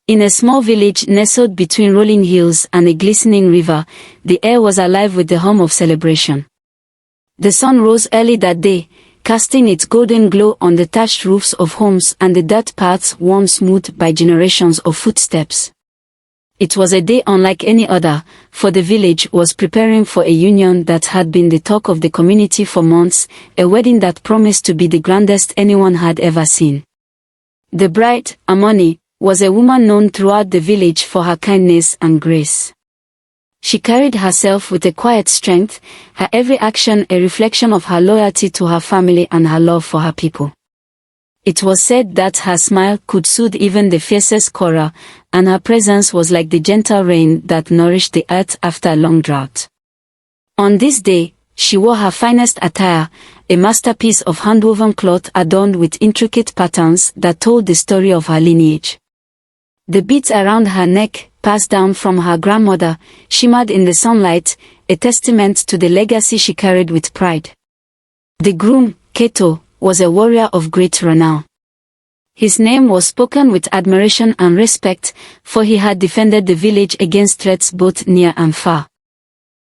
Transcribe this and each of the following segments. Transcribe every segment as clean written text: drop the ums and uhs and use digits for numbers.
In a small village nestled between rolling hills and a glistening river, the air was alive with the hum of celebration. The sun rose early that day, casting its golden glow on the thatched roofs of homes and the dirt paths worn smooth by generations of footsteps. It was a day unlike any other, for the village was preparing for a union that had been the talk of the community for months, a wedding that promised to be the grandest anyone had ever seen. The bride, Amani, was a woman known throughout the village for her kindness and grace. She carried herself with a quiet strength, her every action a reflection of her loyalty to her family and her love for her people. It was said that her smile could soothe even the fiercest quarrel, and her presence was like the gentle rain that nourished the earth after a long drought. On this day, she wore her finest attire, a masterpiece of hand-woven cloth adorned with intricate patterns that told the story of her lineage. The beads around her neck, passed down from her grandmother, shimmered in the sunlight, a testament to the legacy she carried with pride. The groom, Kato, was a warrior of great renown. His name was spoken with admiration and respect, for he had defended the village against threats both near and far.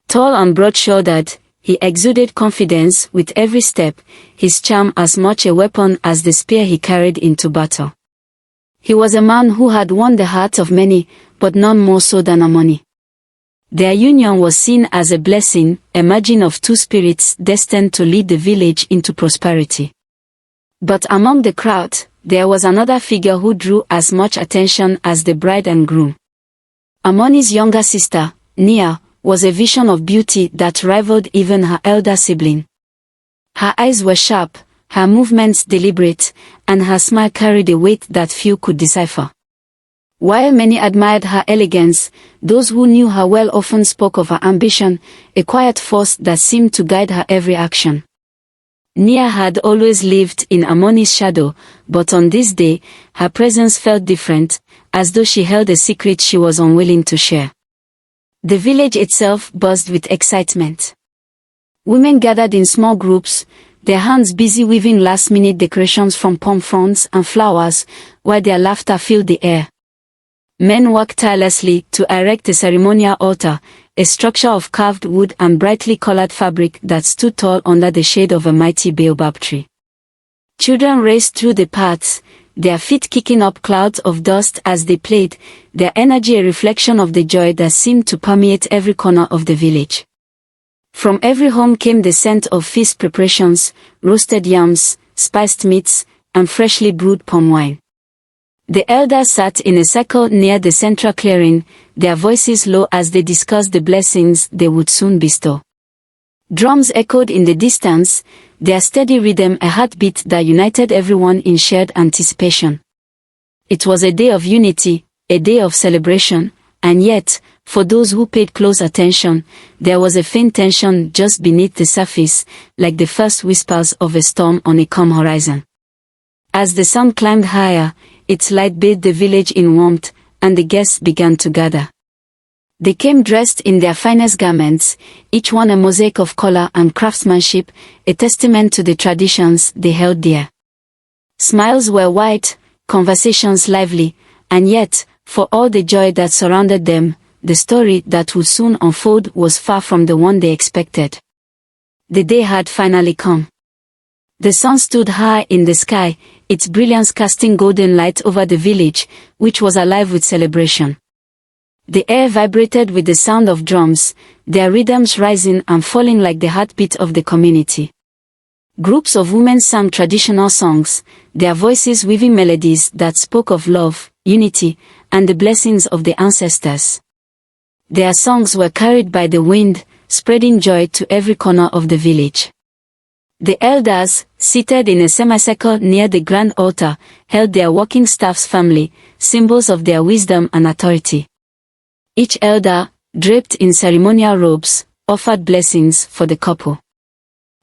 Tall and broad-shouldered, he exuded confidence with every step, his charm as much a weapon as the spear he carried into battle. He was a man who had won the hearts of many, but none more so than Amani. Their union was seen as a blessing, a merging of two spirits destined to lead the village into prosperity. But among the crowd, there was another figure who drew as much attention as the bride and groom. Amani's younger sister, Nia, was a vision of beauty that rivaled even her elder sibling. Her eyes were sharp, her movements deliberate, and her smile carried a weight that few could decipher. While many admired her elegance, those who knew her well often spoke of her ambition, a quiet force that seemed to guide her every action. Nia had always lived in Amani's shadow, but on this day, her presence felt different, as though she held a secret she was unwilling to share. The village itself buzzed with excitement. Women gathered in small groups, their hands busy weaving last-minute decorations from palm fronds and flowers, while their laughter filled the air. Men worked tirelessly to erect a ceremonial altar, a structure of carved wood and brightly colored fabric that stood tall under the shade of a mighty baobab tree. Children raced through the paths, their feet kicking up clouds of dust as they played, their energy a reflection of the joy that seemed to permeate every corner of the village. From every home came the scent of feast preparations, roasted yams, spiced meats, and freshly brewed palm wine. The elders sat in a circle near the central clearing, their voices low as they discussed the blessings they would soon bestow. Drums echoed in the distance, their steady rhythm a heartbeat that united everyone in shared anticipation. It was a day of unity, a day of celebration, and yet, for those who paid close attention, there was a faint tension just beneath the surface, like the first whispers of a storm on a calm horizon. As the sun climbed higher, its light bathed the village in warmth, and the guests began to gather. They came dressed in their finest garments, each one a mosaic of color and craftsmanship, a testament to the traditions they held dear. Smiles were wide, conversations lively, and yet, for all the joy that surrounded them, the story that would soon unfold was far from the one they expected. The day had finally come. The sun stood high in the sky, its brilliance casting golden light over the village, which was alive with celebration. The air vibrated with the sound of drums, their rhythms rising and falling like the heartbeat of the community. Groups of women sang traditional songs, their voices weaving melodies that spoke of love, unity, and the blessings of the ancestors. Their songs were carried by the wind, spreading joy to every corner of the village. The elders, seated in a semicircle near the grand altar, held their walking staffs firmly, symbols of their wisdom and authority. Each elder, draped in ceremonial robes, offered blessings for the couple.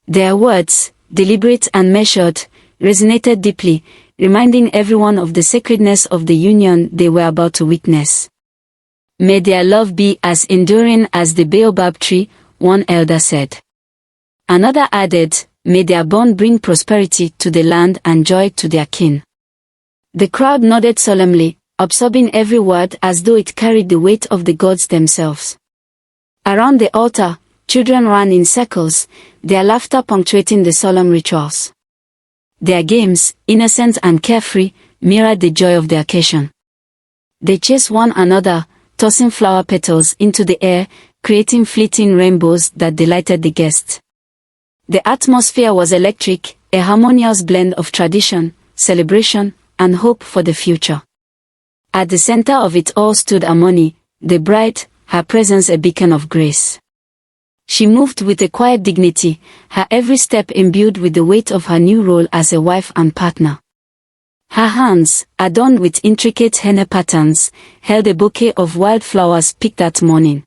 Their words, deliberate and measured, resonated deeply, reminding everyone of the sacredness of the union they were about to witness. "May their love be as enduring as the baobab tree," one elder said. Another added, "May their bond bring prosperity to the land and joy to their kin." The crowd nodded solemnly, absorbing every word as though it carried the weight of the gods themselves. Around the altar, children ran in circles, their laughter punctuating the solemn rituals. Their games, innocent and carefree, mirrored the joy of the occasion. They chased one another, tossing flower petals into the air, creating fleeting rainbows that delighted the guests. The atmosphere was electric, a harmonious blend of tradition, celebration, and hope for the future. At the center of it all stood Amani, the bride, her presence a beacon of grace. She moved with a quiet dignity, her every step imbued with the weight of her new role as a wife and partner. Her hands, adorned with intricate henna patterns, held a bouquet of wildflowers picked that morning.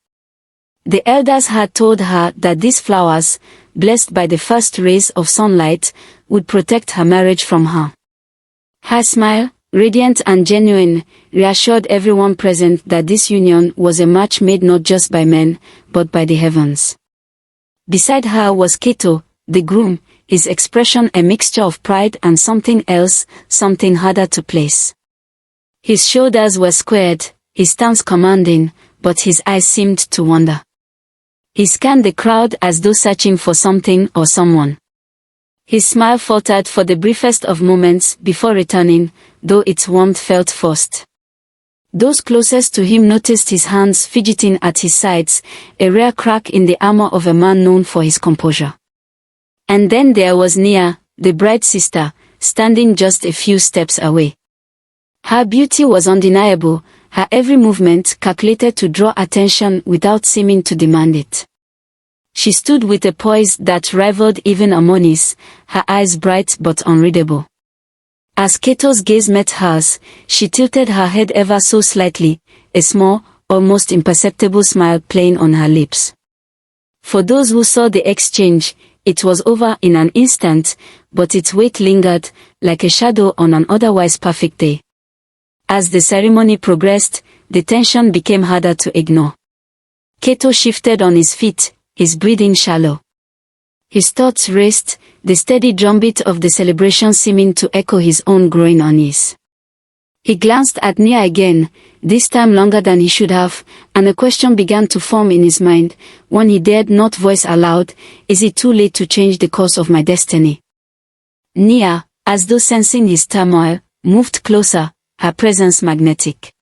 The elders had told her that these flowers, blessed by the first rays of sunlight, would protect her marriage from her. Her smile, radiant and genuine, reassured everyone present that this union was a match made not just by men, but by the heavens. Beside her was Kato, the groom, his expression a mixture of pride and something else, something harder to place. His shoulders were squared, his stance commanding, but his eyes seemed to wander. He scanned the crowd as though searching for something or someone. His smile faltered for the briefest of moments before returning, though its warmth felt forced. Those closest to him noticed his hands fidgeting at his sides, a rare crack in the armor of a man known for his composure. And then there was Nia, the bride's sister, standing just a few steps away. Her beauty was undeniable, her every movement calculated to draw attention without seeming to demand it. She stood with a poise that rivaled even Amani's, her eyes bright but unreadable. As Kato's gaze met hers, she tilted her head ever so slightly, a small, almost imperceptible smile playing on her lips. For those who saw the exchange, it was over in an instant, but its weight lingered, like a shadow on an otherwise perfect day. As the ceremony progressed, the tension became harder to ignore. Kato shifted on his feet, his breathing shallow. His thoughts raced, the steady drumbeat of the celebration seeming to echo his own growing unease. He glanced at Nia again, this time longer than he should have, and a question began to form in his mind, one he dared not voice aloud: is it too late to change the course of my destiny? Nia, as though sensing his turmoil, moved closer, her presence magnetic.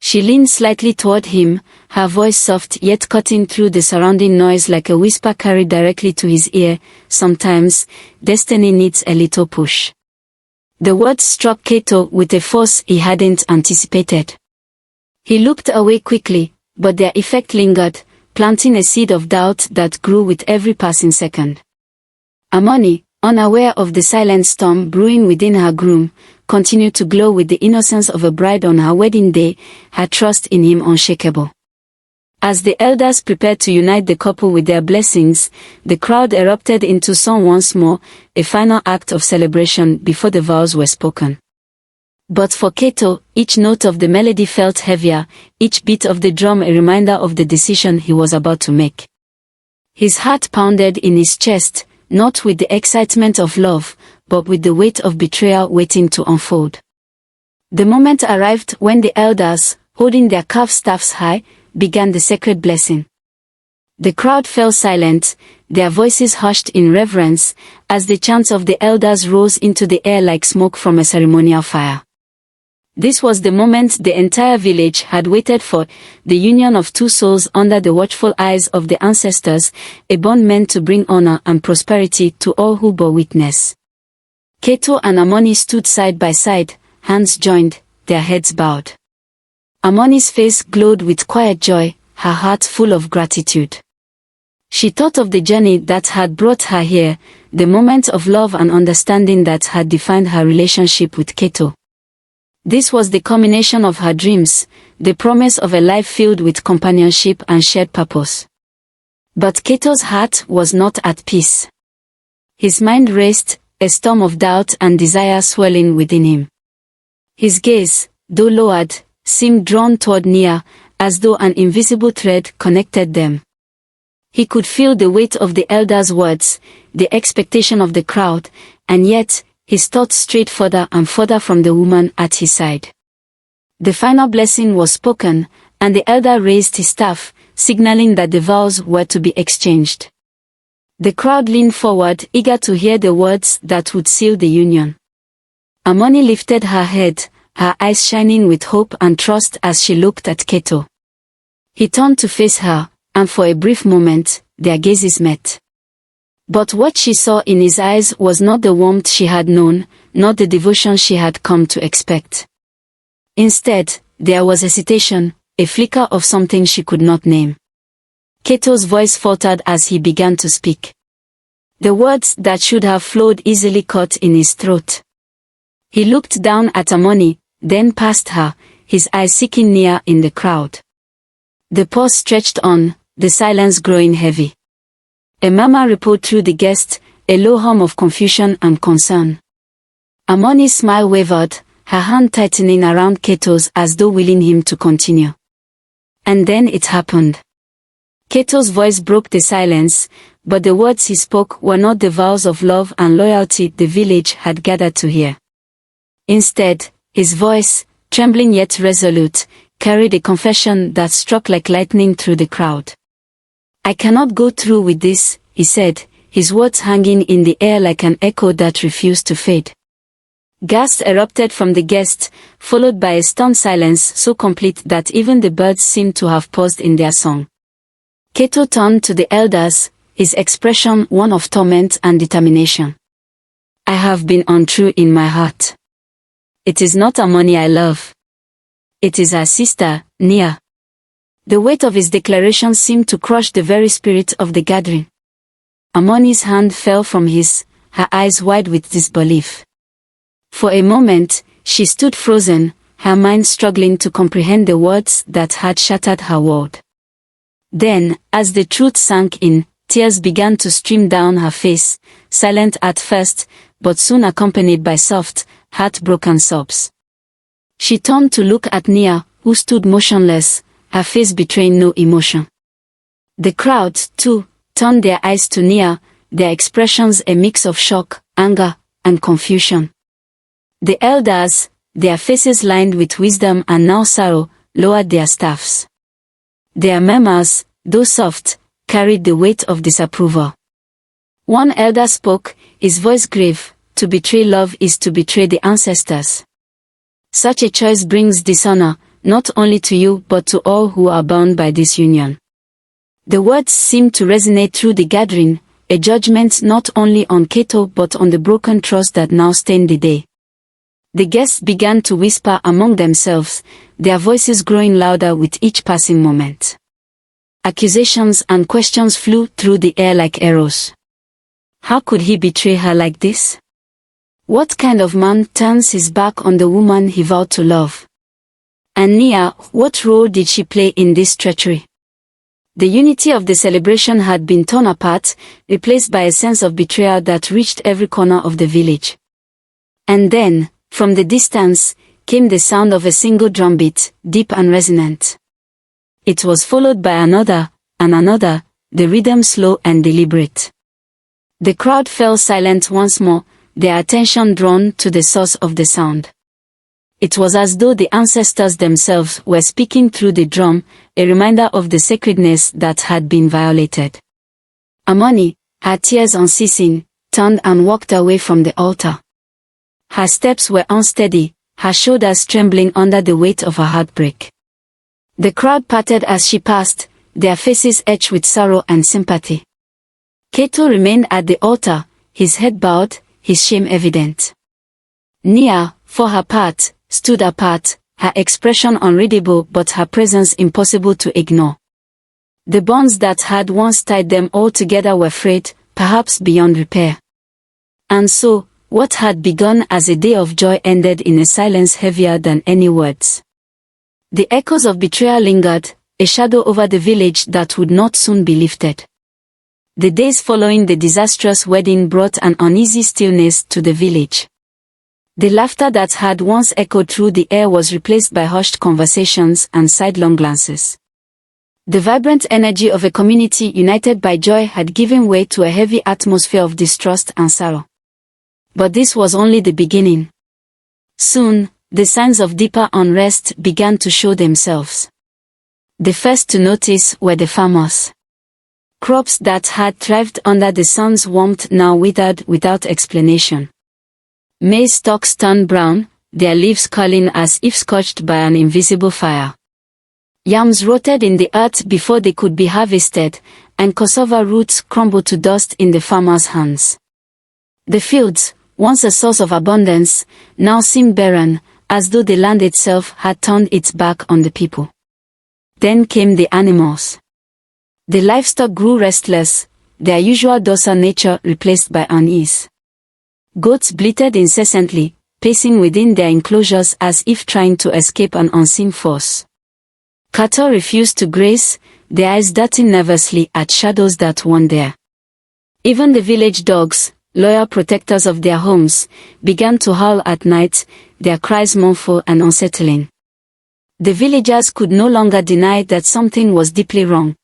She leaned slightly toward him, her voice soft yet cutting through the surrounding noise like a whisper carried directly to his ear. Sometimes, destiny needs a little push. The words struck Kato with a force he hadn't anticipated. He looked away quickly, but their effect lingered, planting a seed of doubt that grew with every passing second. Amani, unaware of the silent storm brewing within her groom, continued to glow with the innocence of a bride on her wedding day, her trust in him unshakable. As the elders prepared to unite the couple with their blessings, the crowd erupted into song once more, a final act of celebration before the vows were spoken. But for Kato, each note of the melody felt heavier, each beat of the drum a reminder of the decision he was about to make. His heart pounded in his chest, not with the excitement of love, but with the weight of betrayal waiting to unfold. The moment arrived when the elders, holding their carved staffs high, began the sacred blessing. The crowd fell silent, their voices hushed in reverence, as the chants of the elders rose into the air like smoke from a ceremonial fire. This was the moment the entire village had waited for, the union of two souls under the watchful eyes of the ancestors, a bond meant to bring honor and prosperity to all who bore witness. Kato and Amani stood side by side, hands joined, their heads bowed. Amani's face glowed with quiet joy, her heart full of gratitude. She thought of the journey that had brought her here, the moments of love and understanding that had defined her relationship with Kato. This was the culmination of her dreams, the promise of a life filled with companionship and shared purpose. But Kato's heart was not at peace. His mind raced, a storm of doubt and desire swelling within him. His gaze, though lowered, seemed drawn toward Nia, as though an invisible thread connected them. He could feel the weight of the elders' words, the expectation of the crowd, and yet, his thoughts strayed further and further from the woman at his side. The final blessing was spoken, and the elder raised his staff, signaling that the vows were to be exchanged. The crowd leaned forward, eager to hear the words that would seal the union. Amani lifted her head, her eyes shining with hope and trust as she looked at Kato. He turned to face her, and for a brief moment, their gazes met. But what she saw in his eyes was not the warmth she had known, not the devotion she had come to expect. Instead, there was hesitation, a flicker of something she could not name. Kato's voice faltered as he began to speak. The words that should have flowed easily caught in his throat. He looked down at Amani, then past her, his eyes seeking Nia in the crowd. The pause stretched on, the silence growing heavy. A murmur rippled through the guests, a low hum of confusion and concern. Amani's smile wavered, her hand tightening around Kato's as though willing him to continue. And then it happened. Kato's voice broke the silence, but the words he spoke were not the vows of love and loyalty the village had gathered to hear. Instead, his voice, trembling yet resolute, carried a confession that struck like lightning through the crowd. "I cannot go through with this," he said, his words hanging in the air like an echo that refused to fade. Gasps erupted from the guests, followed by a stunned silence so complete that even the birds seemed to have paused in their song. Kato turned to the elders, his expression one of torment and determination. "I have been untrue in my heart. It is not Amani I love. It is her sister, Nia." The weight of his declaration seemed to crush the very spirit of the gathering. Amani's hand fell from his, her eyes wide with disbelief. For a moment, she stood frozen, her mind struggling to comprehend the words that had shattered her world. Then, as the truth sank in, tears began to stream down her face, silent at first, but soon accompanied by soft, heartbroken sobs. She turned to look at Nia, who stood motionless, her face betraying no emotion. The crowd, too, turned their eyes to Nia, their expressions a mix of shock, anger, and confusion. The elders, their faces lined with wisdom and now sorrow, lowered their staffs. Their murmurs, though soft, carried the weight of disapproval. One elder spoke, his voice grave, "To betray love is to betray the ancestors. Such a choice brings dishonor, not only to you but to all who are bound by this union." The words seemed to resonate through the gathering, a judgment not only on Kato but on the broken trust that now stained the day. The guests began to whisper among themselves, their voices growing louder with each passing moment. Accusations and questions flew through the air like arrows. How could he betray her like this? What kind of man turns his back on the woman he vowed to love? And Nia, what role did she play in this treachery? The unity of the celebration had been torn apart, replaced by a sense of betrayal that reached every corner of the village. And then, from the distance, came the sound of a single drumbeat, deep and resonant. It was followed by another, and another, the rhythm slow and deliberate. The crowd fell silent once more, their attention drawn to the source of the sound. It was as though the ancestors themselves were speaking through the drum, a reminder of the sacredness that had been violated. Amani, her tears unceasing, turned and walked away from the altar. Her steps were unsteady, her shoulders trembling under the weight of her heartbreak. The crowd parted as she passed, their faces etched with sorrow and sympathy. Kato remained at the altar, his head bowed, his shame evident. Nia, for her part, stood apart, her expression unreadable but her presence impossible to ignore. The bonds that had once tied them all together were frayed, perhaps beyond repair. And so, what had begun as a day of joy ended in a silence heavier than any words. The echoes of betrayal lingered, a shadow over the village that would not soon be lifted. The days following the disastrous wedding brought an uneasy stillness to the village. The laughter that had once echoed through the air was replaced by hushed conversations and sidelong glances. The vibrant energy of a community united by joy had given way to a heavy atmosphere of distrust and sorrow. But this was only the beginning. Soon, the signs of deeper unrest began to show themselves. The first to notice were the farmers. Crops that had thrived under the sun's warmth now withered without explanation. Maize stalks turned brown, their leaves curling as if scorched by an invisible fire. Yams rotted in the earth before they could be harvested, and cassava roots crumbled to dust in the farmers' hands. The fields, once a source of abundance, now seemed barren, as though the land itself had turned its back on the people. Then came the animals. The livestock grew restless, their usual docile nature replaced by unease. Goats bleated incessantly, pacing within their enclosures as if trying to escape an unseen force. Kato refused to graze, their eyes darting nervously at shadows that wandered there. Even the village dogs, loyal protectors of their homes, began to howl at night, their cries mournful and unsettling. The villagers could no longer deny that something was deeply wrong.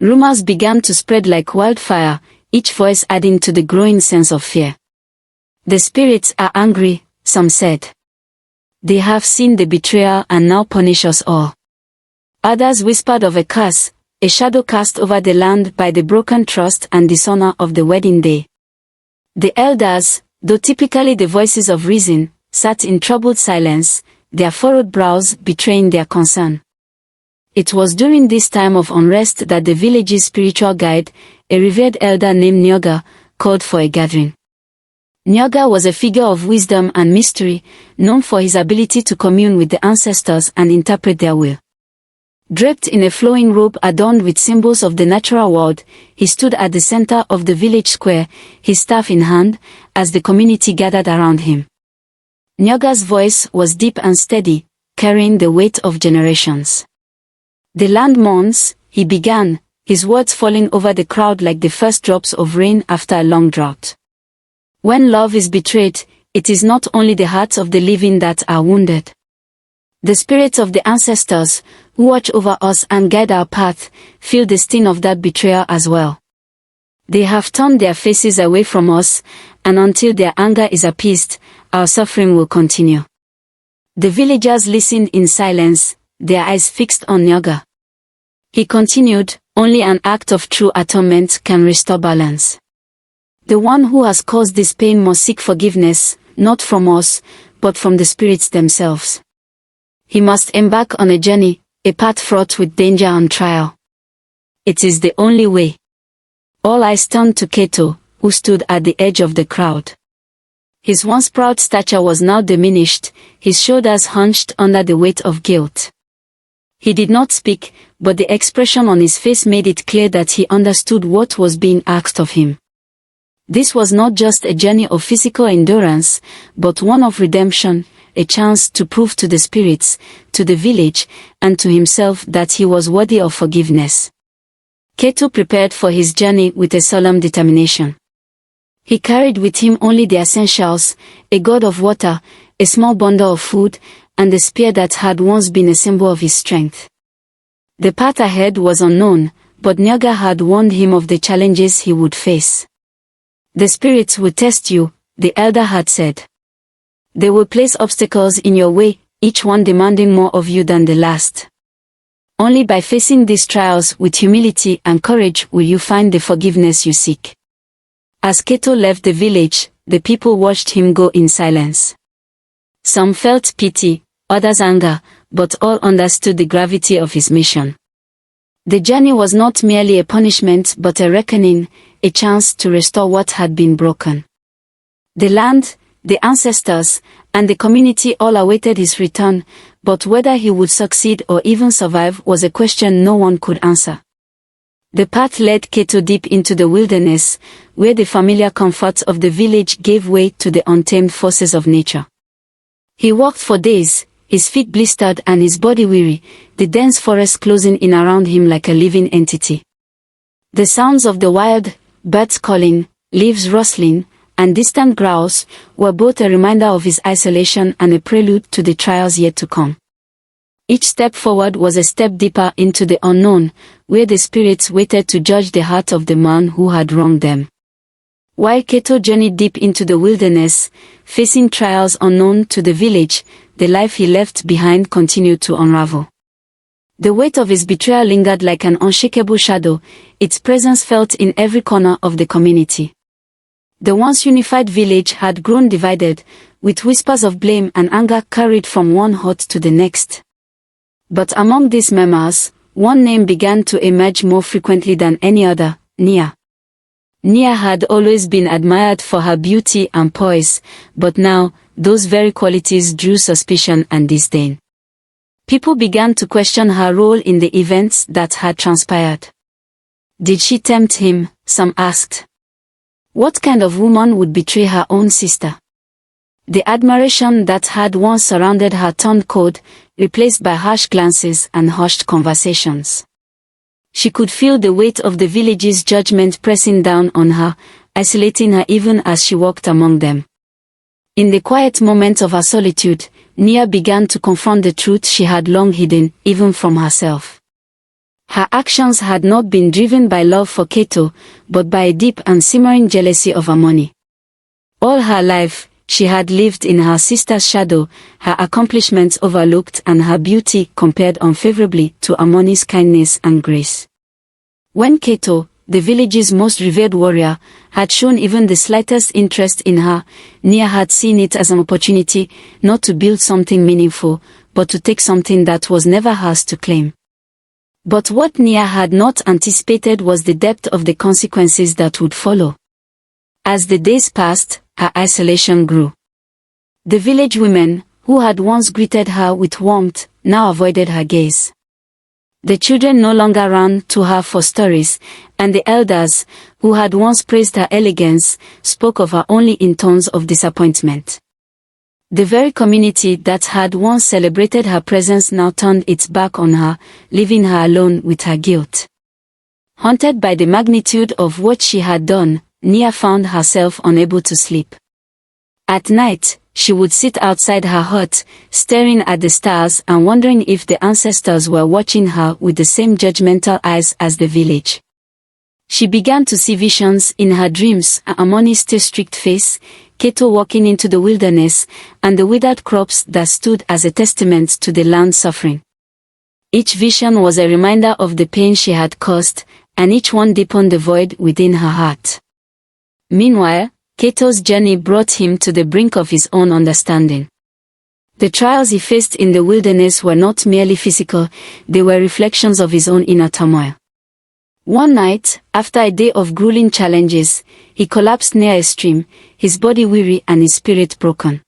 Rumors began to spread like wildfire, each voice adding to the growing sense of fear. The spirits are angry, some said. They have seen the betrayal and now punish us all. Others whispered of a curse, a shadow cast over the land by the broken trust and dishonor of the wedding day. The elders, though typically the voices of reason, sat in troubled silence, their furrowed brows betraying their concern. It was during this time of unrest that the village's spiritual guide, a revered elder named Nyoga, called for a gathering. Nyoga was a figure of wisdom and mystery, known for his ability to commune with the ancestors and interpret their will. Draped in a flowing robe adorned with symbols of the natural world, he stood at the center of the village square, his staff in hand, as the community gathered around him. Nyoga's voice was deep and steady, carrying the weight of generations. The land mourns, he began, his words falling over the crowd like the first drops of rain after a long drought. When love is betrayed, it is not only the hearts of the living that are wounded. The spirits of the ancestors, who watch over us and guide our path, feel the sting of that betrayal as well. They have turned their faces away from us, and until their anger is appeased, our suffering will continue. The villagers listened in silence, their eyes fixed on Nyoga. He continued, only an act of true atonement can restore balance. The one who has caused this pain must seek forgiveness, not from us, but from the spirits themselves. He must embark on a journey, a path fraught with danger and trial. It is the only way. All eyes turned to Kato, who stood at the edge of the crowd. His once proud stature was now diminished, his shoulders hunched under the weight of guilt. He did not speak, but the expression on his face made it clear that he understood what was being asked of him. This was not just a journey of physical endurance, but one of redemption, a chance to prove to the spirits, to the village, and to himself that he was worthy of forgiveness. Kato prepared for his journey with a solemn determination. He carried with him only the essentials, a gourd of water, a small bundle of food, and the spear that had once been a symbol of his strength. The path ahead was unknown, but Nyoga had warned him of the challenges he would face. The spirits will test you, the elder had said. They will place obstacles in your way, each one demanding more of you than the last. Only by facing these trials with humility and courage will you find the forgiveness you seek. As Kato left the village, the people watched him go in silence. Some felt pity, others anger, but all understood the gravity of his mission. The journey was not merely a punishment but a reckoning, a chance to restore what had been broken. The land, the ancestors, and the community all awaited his return, but whether he would succeed or even survive was a question no one could answer. The path led Kato deep into the wilderness, where the familiar comforts of the village gave way to the untamed forces of nature. He walked for days, his feet blistered and his body weary, the dense forest closing in around him like a living entity. The sounds of the wild, birds calling, leaves rustling, and distant growls were both a reminder of his isolation and a prelude to the trials yet to come. Each step forward was a step deeper into the unknown, where the spirits waited to judge the heart of the man who had wronged them. While Kato journeyed deep into the wilderness, facing trials unknown to the village, the life he left behind continued to unravel. The weight of his betrayal lingered like an unshakable shadow, its presence felt in every corner of the community. The once unified village had grown divided, with whispers of blame and anger carried from one hut to the next. But among these members, one name began to emerge more frequently than any other: Nia. Nia had always been admired for her beauty and poise, but now, those very qualities drew suspicion and disdain. People began to question her role in the events that had transpired. Did she tempt him? Some asked. What kind of woman would betray her own sister? The admiration that had once surrounded her turned cold, replaced by harsh glances and hushed conversations. She could feel the weight of the village's judgment pressing down on her, isolating her even as she walked among them. In the quiet moments of her solitude, Nia began to confront the truth she had long hidden, even from herself. Her actions had not been driven by love for Kato, but by a deep and simmering jealousy of Amani. All her life, she had lived in her sister's shadow, her accomplishments overlooked and her beauty compared unfavorably to Amani's kindness and grace. When Kato, the village's most revered warrior, had shown even the slightest interest in her, Nia had seen it as an opportunity, not to build something meaningful, but to take something that was never hers to claim. But what Nia had not anticipated was the depth of the consequences that would follow. As the days passed, her isolation grew. The village women, who had once greeted her with warmth, now avoided her gaze. The children no longer ran to her for stories, and the elders, who had once praised her elegance, spoke of her only in tones of disappointment. The very community that had once celebrated her presence now turned its back on her, leaving her alone with her guilt. Haunted by the magnitude of what she had done, Nia found herself unable to sleep. At night, she would sit outside her hut, staring at the stars and wondering if the ancestors were watching her with the same judgmental eyes as the village. She began to see visions in her dreams: Amani's still strict face, Kato walking into the wilderness, and the withered crops that stood as a testament to the land's suffering. Each vision was a reminder of the pain she had caused, and each one deepened the void within her heart. Meanwhile, Kato's journey brought him to the brink of his own understanding. The trials he faced in the wilderness were not merely physical, they were reflections of his own inner turmoil. One night, after a day of grueling challenges, he collapsed near a stream, his body weary and his spirit broken.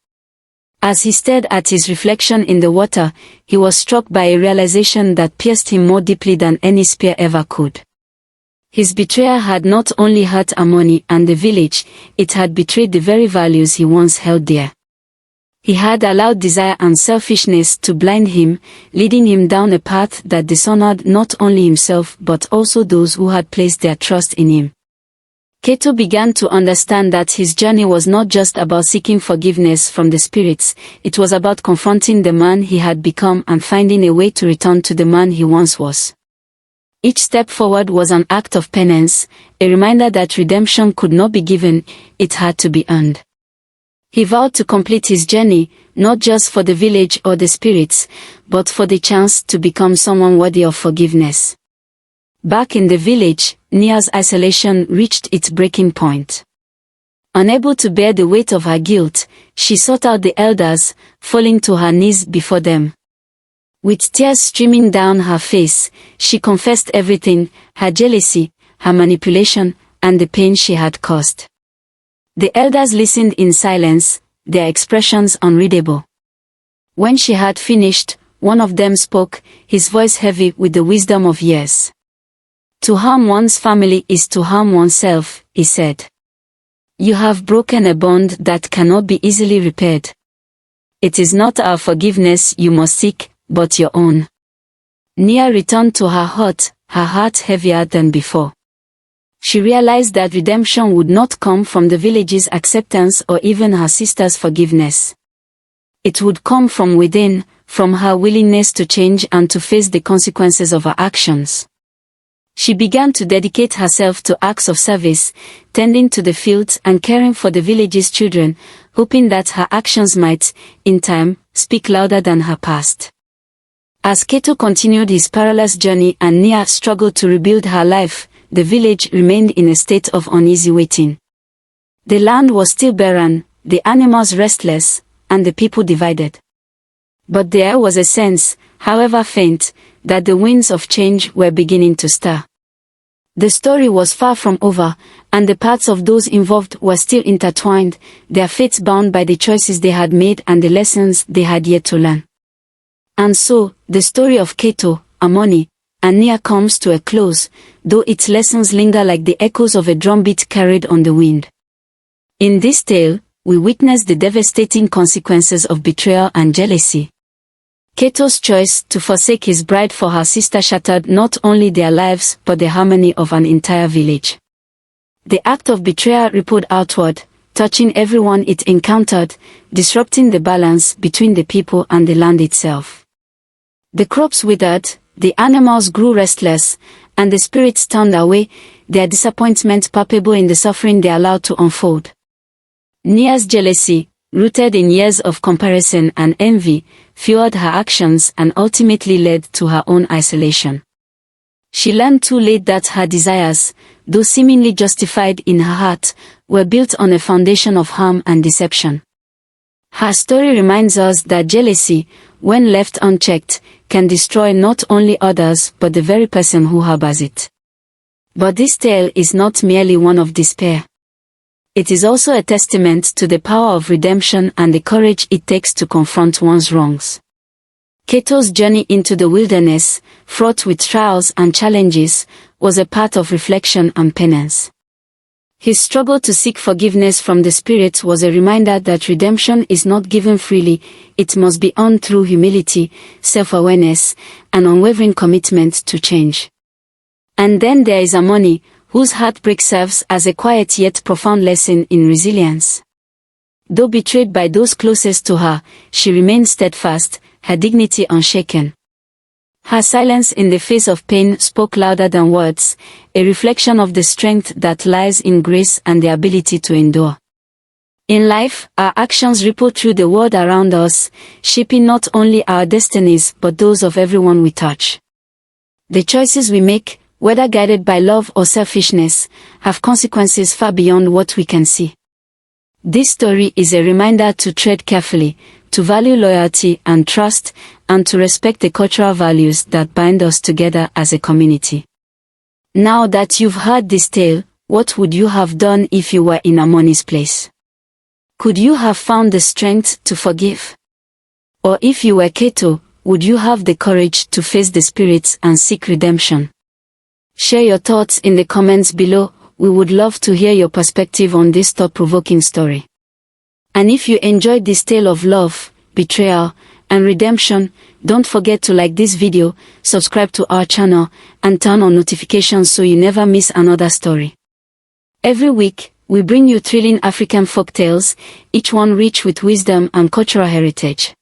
As he stared at his reflection in the water, he was struck by a realization that pierced him more deeply than any spear ever could. His betrayal had not only hurt Amani and the village, it had betrayed the very values he once held dear. He had allowed desire and selfishness to blind him, leading him down a path that dishonored not only himself but also those who had placed their trust in him. Kato began to understand that his journey was not just about seeking forgiveness from the spirits, it was about confronting the man he had become and finding a way to return to the man he once was. Each step forward was an act of penance, a reminder that redemption could not be given, it had to be earned. He vowed to complete his journey, not just for the village or the spirits, but for the chance to become someone worthy of forgiveness. Back in the village, Nia's isolation reached its breaking point. Unable to bear the weight of her guilt, she sought out the elders, falling to her knees before them. With tears streaming down her face, she confessed everything: her jealousy, her manipulation, and the pain she had caused. The elders listened in silence, their expressions unreadable. When she had finished, one of them spoke, his voice heavy with the wisdom of years. "To harm one's family is to harm oneself," he said. "You have broken a bond that cannot be easily repaired. It is not our forgiveness you must seek, but your own." Nia returned to her hut, her heart heavier than before. She realized that redemption would not come from the village's acceptance or even her sister's forgiveness. It would come from within, from her willingness to change and to face the consequences of her actions. She began to dedicate herself to acts of service, tending to the fields and caring for the village's children, hoping that her actions might, in time, speak louder than her past. As Kato continued his perilous journey and Nia struggled to rebuild her life, the village remained in a state of uneasy waiting. The land was still barren, the animals restless, and the people divided. But there was a sense, however faint, that the winds of change were beginning to stir. The story was far from over, and the paths of those involved were still intertwined, their fates bound by the choices they had made and the lessons they had yet to learn. And so, the story of Kato, Amani, and Nia comes to a close, though its lessons linger like the echoes of a drumbeat carried on the wind. In this tale, we witness the devastating consequences of betrayal and jealousy. Kato's choice to forsake his bride for her sister shattered not only their lives but the harmony of an entire village. The act of betrayal rippled outward, touching everyone it encountered, disrupting the balance between the people and the land itself. The crops withered, the animals grew restless, and the spirits turned away, their disappointment palpable in the suffering they allowed to unfold. Nia's jealousy, rooted in years of comparison and envy, fueled her actions and ultimately led to her own isolation. She learned too late that her desires, though seemingly justified in her heart, were built on a foundation of harm and deception. Her story reminds us that jealousy, when left unchecked, can destroy not only others but the very person who harbors it. But this tale is not merely one of despair. It is also a testament to the power of redemption and the courage it takes to confront one's wrongs. Kato's journey into the wilderness, fraught with trials and challenges, was a path of reflection and penance. His struggle to seek forgiveness from the spirits was a reminder that redemption is not given freely, it must be earned through humility, self-awareness, and unwavering commitment to change. And then there is Amani, whose heartbreak serves as a quiet yet profound lesson in resilience. Though betrayed by those closest to her, she remained steadfast, her dignity unshaken. Her silence in the face of pain spoke louder than words, a reflection of the strength that lies in grace and the ability to endure. In life, our actions ripple through the world around us, shaping not only our destinies but those of everyone we touch. The choices we make, whether guided by love or selfishness, have consequences far beyond what we can see. This story is a reminder to tread carefully, to value loyalty and trust, and to respect the cultural values that bind us together as a community. Now that you've heard this tale, what would you have done if you were in Amani's place? Could you have found the strength to forgive? Or if you were Kato, would you have the courage to face the spirits and seek redemption? Share your thoughts in the comments below. We would love to hear your perspective on this thought-provoking story. And if you enjoyed this tale of love, betrayal, and redemption, don't forget to like this video, subscribe to our channel, and turn on notifications so you never miss another story. Every week, we bring you thrilling African folktales, each one rich with wisdom and cultural heritage.